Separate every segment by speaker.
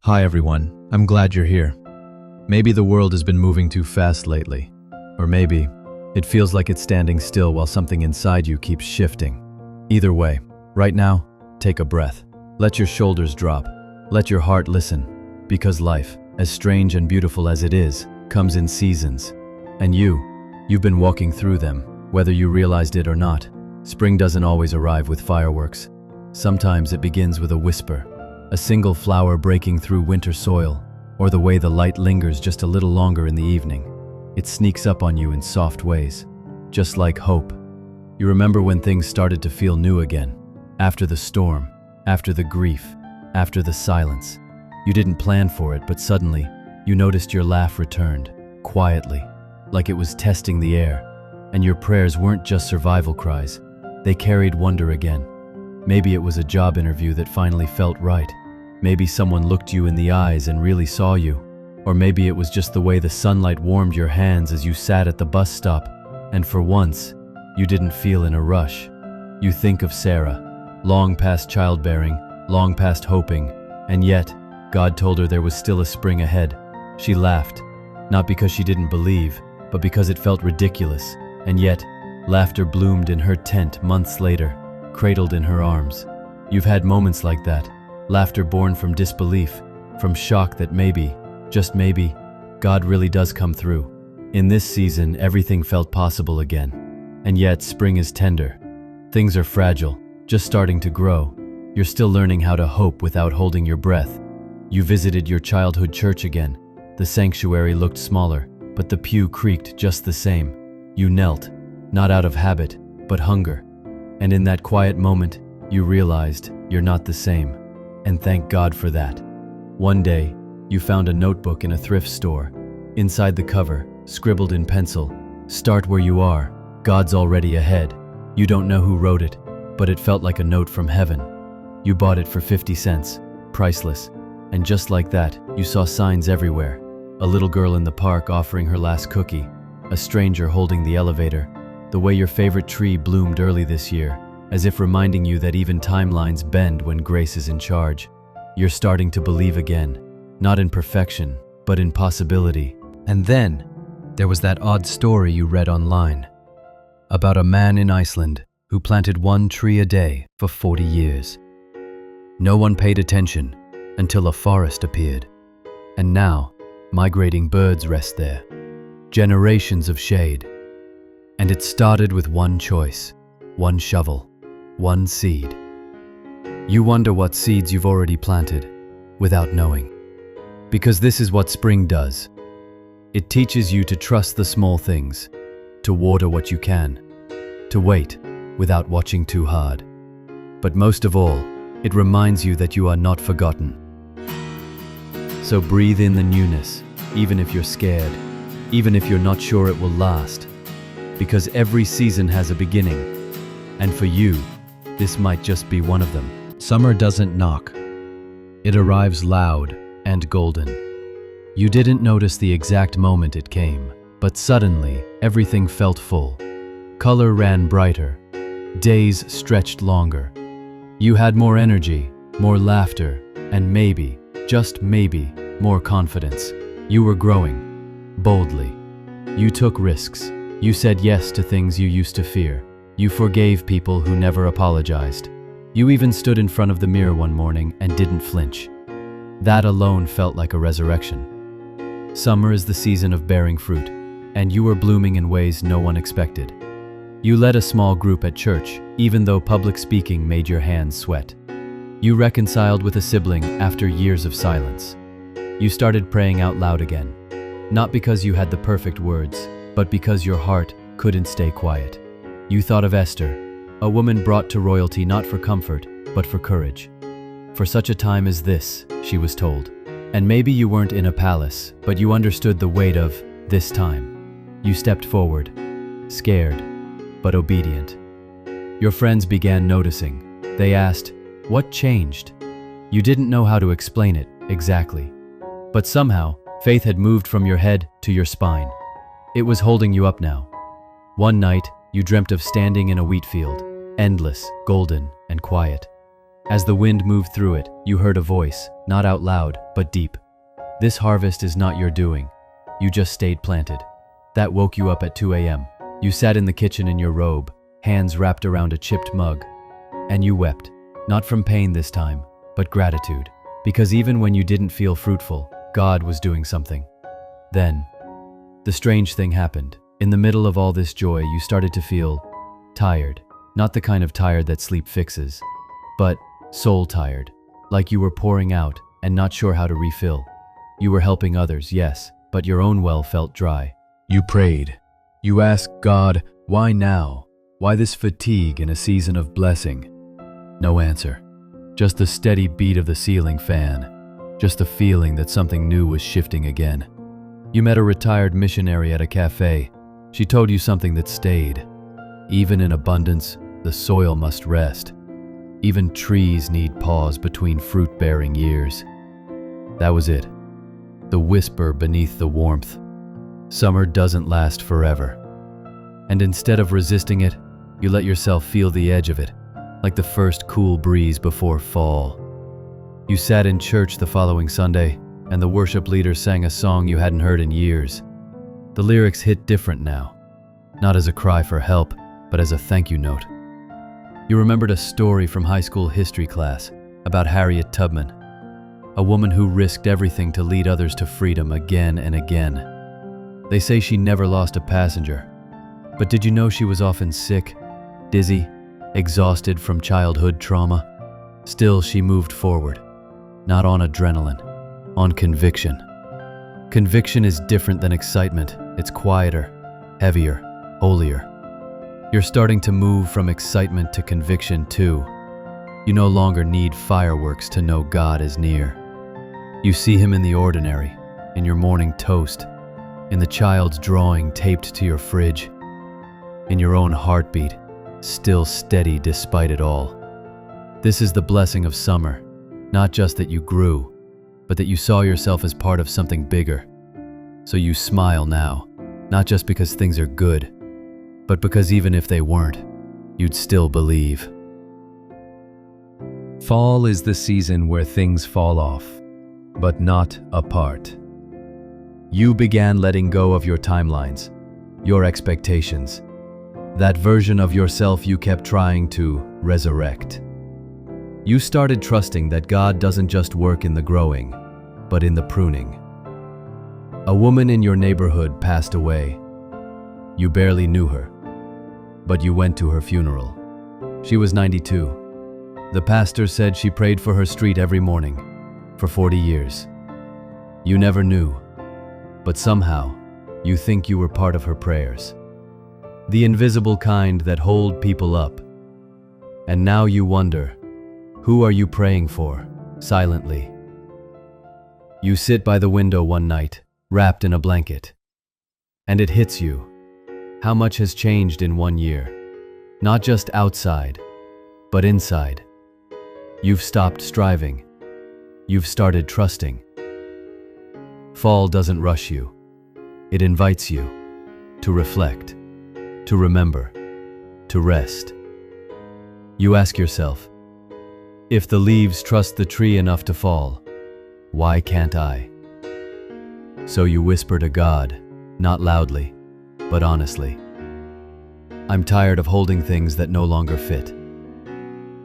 Speaker 1: Hi everyone, I'm glad you're here. Maybe the world has been moving too fast lately. Or maybe it feels like it's standing still while something inside you keeps shifting. Either way, right now, take a breath. Let your shoulders drop. Let your heart listen. Because life, as strange and beautiful as it is, comes in seasons. And you've been walking through them, whether you realized it or not. Spring doesn't always arrive with fireworks. Sometimes it begins with a whisper. A single flower breaking through winter soil, or the way the light lingers just a little longer in the evening. It sneaks up on you in soft ways, just like hope. You remember when things started to feel new again, after the storm, after the grief, after the silence. You didn't plan for it, but suddenly, you noticed your laugh returned, quietly, like it was testing the air. And your prayers weren't just survival cries, they carried wonder again. Maybe it was a job interview that finally felt right. Maybe someone looked you in the eyes and really saw you. Or maybe it was just the way the sunlight warmed your hands as you sat at the bus stop. And for once, you didn't feel in a rush. You think of Sarah, long past childbearing, long past hoping, and yet, God told her there was still a spring ahead. She laughed, not because she didn't believe, but because it felt ridiculous. And yet, laughter bloomed in her tent months later, cradled in her arms. You've had moments like that. Laughter born from disbelief, from shock that maybe, just maybe, God really does come through. In this season, everything felt possible again. And yet, spring is tender. Things are fragile, just starting to grow. You're still learning how to hope without holding your breath. You visited your childhood church again. The sanctuary looked smaller, but the pew creaked just the same. You knelt, not out of habit, but hunger. And in that quiet moment, you realized you're not the same. And thank God for that. One day, you found a notebook in a thrift store. Inside the cover, scribbled in pencil, "Start where you are. God's already ahead." You don't know who wrote it, but it felt like a note from heaven. You bought it for 50 cents, priceless. And just like that, you saw signs everywhere. A little girl in the park offering her last cookie, a stranger holding the elevator, the way your favorite tree bloomed early this year, as if reminding you that even timelines bend when grace is in charge. You're starting to believe again, not in perfection, but in possibility. And then, there was that odd story you read online, about a man in Iceland who planted one tree a day for 40 years. No one paid attention until a forest appeared. And now, migrating birds rest there. Generations of shade. And it started with one choice, one shovel, one seed. You wonder what seeds you've already planted, without knowing. Because this is what spring does. It teaches you to trust the small things, to water what you can, to wait without watching too hard. But most of all, it reminds you that you are not forgotten. So breathe in the newness, even if you're scared, even if you're not sure it will last. Because every season has a beginning, and for you, this might just be one of them. Summer doesn't knock. It arrives loud and golden. You didn't notice the exact moment it came, but suddenly, everything felt full. Color ran brighter. Days stretched longer. You had more energy, more laughter, and maybe, just maybe, more confidence. You were growing, boldly. You took risks. You said yes to things you used to fear. You forgave people who never apologized. You even stood in front of the mirror one morning and didn't flinch. That alone felt like a resurrection. Summer is the season of bearing fruit, and you were blooming in ways no one expected. You led a small group at church, even though public speaking made your hands sweat. You reconciled with a sibling after years of silence. You started praying out loud again, not because you had the perfect words, but because your heart couldn't stay quiet. You thought of Esther, a woman brought to royalty not for comfort, but for courage. For such a time as this, she was told. And maybe you weren't in a palace, but you understood the weight of this time. You stepped forward, scared, but obedient. Your friends began noticing. They asked, "What changed?" You didn't know how to explain it exactly. But somehow, faith had moved from your head to your spine. It was holding you up now. One night, you dreamt of standing in a wheat field, endless, golden, and quiet. As the wind moved through it, you heard a voice, not out loud, but deep. This harvest is not your doing. You just stayed planted. That woke you up at 2 a.m. You sat in the kitchen in your robe, hands wrapped around a chipped mug. And you wept, not from pain this time, but gratitude. Because even when you didn't feel fruitful, God was doing something. Then, the strange thing happened. In the middle of all this joy, you started to feel tired. Not the kind of tired that sleep fixes, but soul tired, like you were pouring out and not sure how to refill. You were helping others, yes, but your own well felt dry. You prayed. You asked God, why now? Why this fatigue in a season of blessing? No answer. Just the steady beat of the ceiling fan. Just the feeling that something new was shifting again. You met a retired missionary at a cafe. She told you something that stayed. Even in abundance, the soil must rest. Even trees need pause between fruit-bearing years. That was it. The whisper beneath the warmth. Summer doesn't last forever. And instead of resisting it, you let yourself feel the edge of it, like the first cool breeze before fall. You sat in church the following Sunday, and the worship leader sang a song you hadn't heard in years. The lyrics hit different now, not as a cry for help, but as a thank you note. You remembered a story from high school history class about Harriet Tubman, a woman who risked everything to lead others to freedom again and again. They say she never lost a passenger, but did you know she was often sick, dizzy, exhausted from childhood trauma? Still, she moved forward, not on adrenaline, on conviction. Conviction is different than excitement. It's quieter, heavier, holier. You're starting to move from excitement to conviction too. You no longer need fireworks to know God is near. You see Him in the ordinary, in your morning toast, in the child's drawing taped to your fridge, in your own heartbeat, still steady despite it all. This is the blessing of summer, not just that you grew, but that you saw yourself as part of something bigger. So you smile now, not just because things are good, but because even if they weren't, you'd still believe. Fall is the season where things fall off, but not apart. You began letting go of your timelines, your expectations, that version of yourself you kept trying to resurrect. You started trusting that God doesn't just work in the growing, but in the pruning. A woman in your neighborhood passed away. You barely knew her, but you went to her funeral. She was 92. The pastor said she prayed for her street every morning for 40 years. You never knew, but somehow you think you were part of her prayers. The invisible kind that hold people up. And now you wonder, who are you praying for, silently? You sit by the window one night, wrapped in a blanket, and it hits you. How much has changed in 1 year? Not just outside, but inside. You've stopped striving. You've started trusting. Fall doesn't rush you. It invites you to reflect, to remember, to rest. You ask yourself, if the leaves trust the tree enough to fall, why can't I? So you whisper to God, not loudly, but honestly. I'm tired of holding things that no longer fit.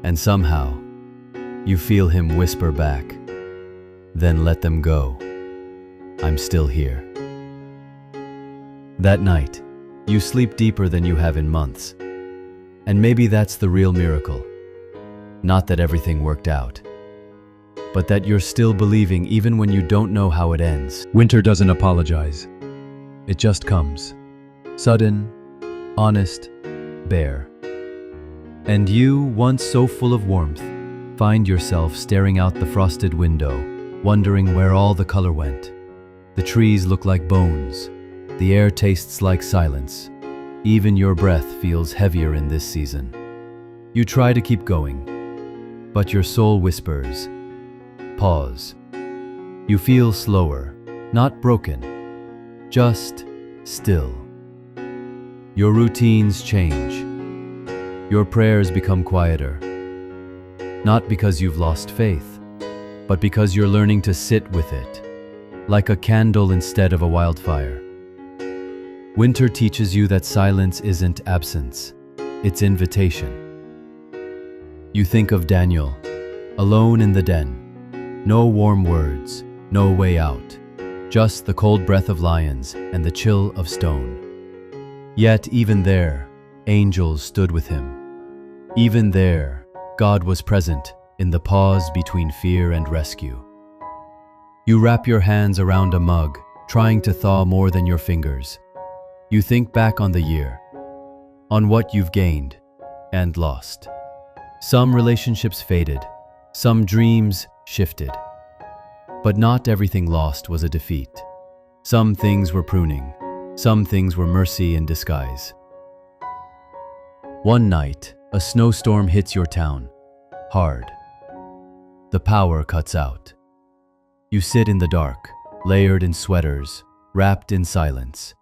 Speaker 1: And somehow, you feel Him whisper back, then let them go. I'm still here. That night, you sleep deeper than you have in months. And maybe that's the real miracle. Not that everything worked out, but that you're still believing even when you don't know how it ends. Winter doesn't apologize. It just comes. Sudden, honest, bare. And you, once so full of warmth, find yourself staring out the frosted window, wondering where all the color went. The trees look like bones. The air tastes like silence. Even your breath feels heavier in this season. You try to keep going, but your soul whispers, pause. You feel slower, not broken, just still. Your routines change. Your prayers become quieter. not because you've lost faith, but because you're learning to sit with it, like a candle instead of a wildfire. Winter teaches you that silence isn't absence, it's invitation. You think of Daniel, alone in the den. No warm words, no way out, just the cold breath of lions and the chill of stone. Yet even there, angels stood with him. Even there, God was present in the pause between fear and rescue. You wrap your hands around a mug, trying to thaw more than your fingers. You think back on the year, on what you've gained and lost. Some relationships faded, some dreams shifted. But not everything lost was a defeat. Some things were pruning, some things were mercy in disguise. One night, a snowstorm hits your town, hard. The power cuts out. You sit in the dark, layered in sweaters, wrapped in silence.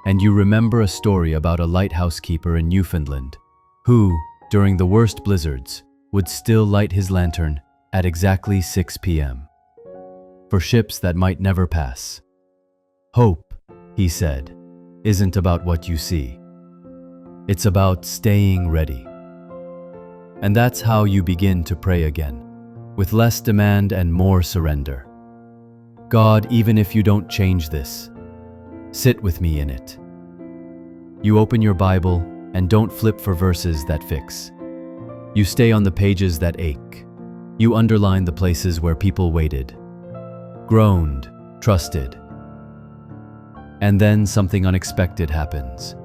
Speaker 1: And you remember a story about a lighthouse keeper in Newfoundland who, during the worst blizzards, would still light his lantern at exactly 6 p.m. for ships that might never pass. Hope, he said, isn't about what you see. It's about staying ready. And that's how you begin to pray again, with less demand and more surrender. God, even if you don't change this, sit with me in it. You open your Bible and don't flip for verses that fix. You stay on the pages that ache. You underline the places where people waited, groaned, trusted. And then something unexpected happens.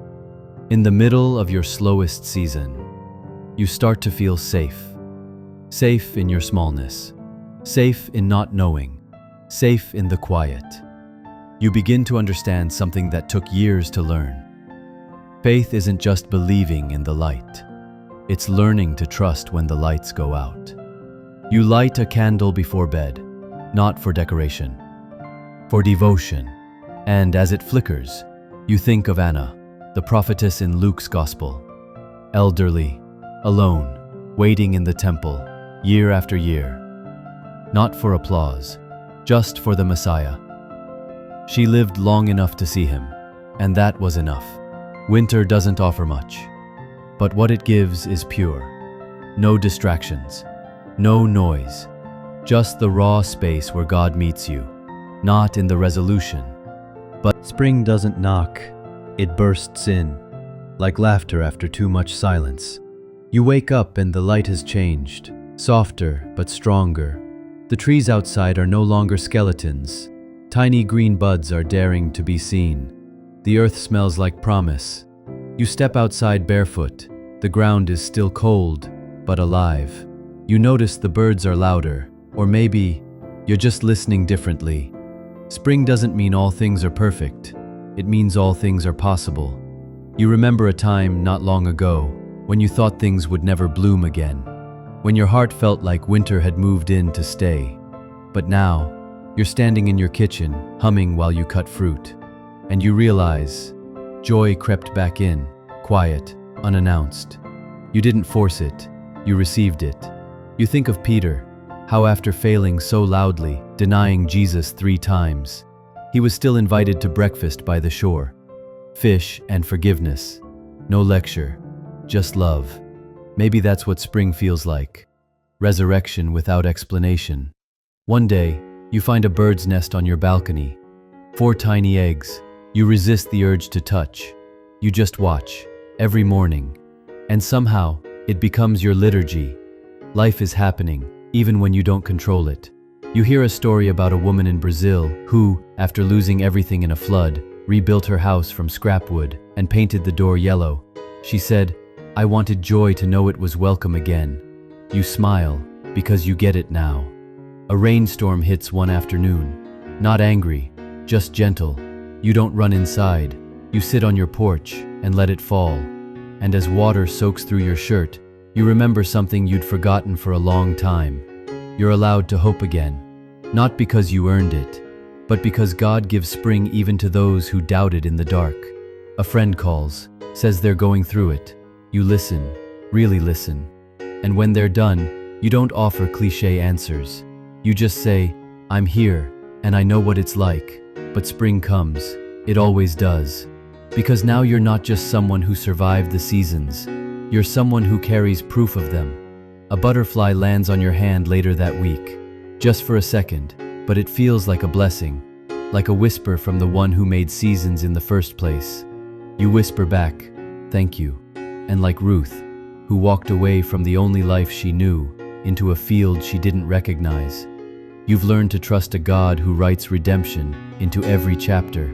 Speaker 1: In the middle of your slowest season, you start to feel safe. Safe in your smallness. Safe in not knowing. Safe in the quiet. You begin to understand something that took years to learn. Faith isn't just believing in the light. It's learning to trust when the lights go out. You light a candle before bed, not for decoration, for devotion. And as it flickers, you think of Anna, the prophetess in Luke's gospel, elderly, alone, waiting in the temple, year after year. Not for applause, just for the Messiah. She lived long enough to see him, and that was enough. Winter doesn't offer much, but what it gives is pure. No distractions, no noise, just the raw space where God meets you, not in the resolution. But spring doesn't knock, it bursts in, like laughter after too much silence. You wake up and the light has changed, softer but stronger. The trees outside are no longer skeletons. Tiny green buds are daring to be seen. The earth smells like promise. You step outside barefoot. The ground is still cold, but alive. You notice the birds are louder, or maybe you're just listening differently. Spring doesn't mean all things are perfect. It means all things are possible. You remember a time not long ago when you thought things would never bloom again, when your heart felt like winter had moved in to stay. But now, you're standing in your kitchen, humming while you cut fruit. And you realize joy crept back in, quiet, unannounced. You didn't force it, you received it. You think of Peter, how after failing so loudly, denying Jesus 3 times, he was still invited to breakfast by the shore. Fish and forgiveness. No lecture, just love. Maybe that's what spring feels like. Resurrection without explanation. One day, you find a bird's nest on your balcony. 4 tiny eggs. You resist the urge to touch. You just watch, every morning. And somehow, it becomes your liturgy. Life is happening, even when you don't control it. You hear a story about a woman in Brazil who, after losing everything in a flood, rebuilt her house from scrap wood and painted the door yellow. She said, "I wanted joy to know it was welcome again." You smile, because you get it now. A rainstorm hits one afternoon. Not angry, just gentle. You don't run inside. You sit on your porch and let it fall. And as water soaks through your shirt, you remember something you'd forgotten for a long time. You're allowed to hope again. Not because you earned it, but because God gives spring even to those who doubted in the dark. A friend calls, says they're going through it. You listen, really listen. And when they're done, You don't offer cliché answers. You just say, I'm here, and I know what it's like. But spring comes. It always does. Because now you're not just someone who survived the seasons. You're someone who carries proof of them. A butterfly lands on your hand later that week. Just for a second, but it feels like a blessing. Like a whisper from the one who made seasons in the first place. You whisper back, thank you. And like Ruth, who walked away from the only life she knew, into a field she didn't recognize, you've learned to trust a God who writes redemption into every chapter,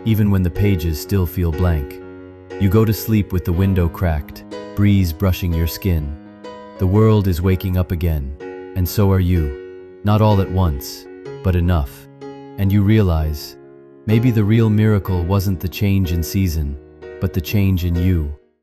Speaker 1: even when the pages still feel blank. You go to sleep with the window cracked, breeze brushing your skin. The world is waking up again, and so are you. Not all at once, but enough. And you realize, maybe the real miracle wasn't the change in season, but the change in you.